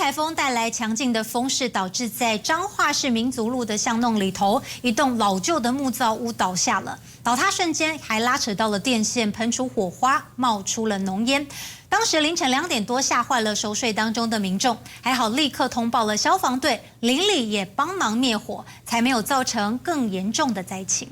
台风带来强劲的风势，导致在彰化市民族路的巷弄里头，一栋老旧的木造屋倒下了。倒塌瞬间还拉扯到了电线，喷出火花，冒出了浓烟。当时凌晨2点多，吓坏了熟睡当中的民众，还好立刻通报了消防队，邻里也帮忙灭火，才没有造成更严重的灾情。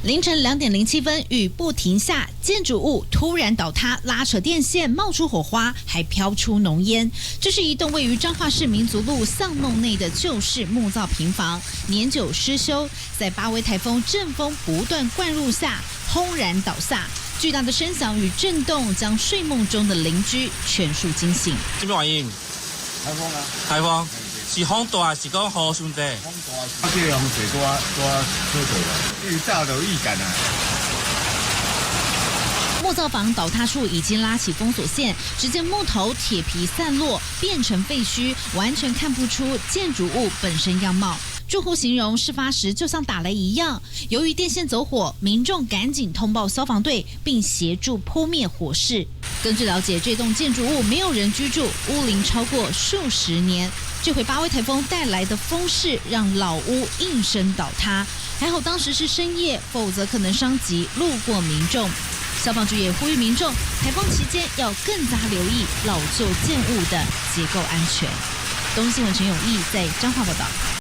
凌晨2点07分，雨不停下，建筑物突然倒塌，拉扯电线，冒出火花，还飘出浓烟。这是一栋位于彰化市民族路巷弄内的旧式木造平房，年久失修，在8威台风阵风不断灌入下，轰然倒下。巨大的声响与震动将睡梦中的邻居全数惊醒。什么原因？台风啊！台风是风大还是讲雨伤济？风大，这个风水多喝水了，预兆的预感啊。 木造房倒塌处已经拉起封锁线，只见木头、铁皮散落，变成废墟，完全看不出建筑物本身样貌。住户形容事发时就像打雷一样。由于电线走火，民众赶紧通报消防队，并协助扑灭火势。根据了解，这栋建筑物没有人居住，屋龄超过数十年。这回8威台风带来的风势，让老屋应声倒塌。还好当时是深夜，否则可能伤及路过民众。 消防局也呼吁民众，台风期间要更加留意老旧建物的结构安全。东新闻陈永毅在彰化报道。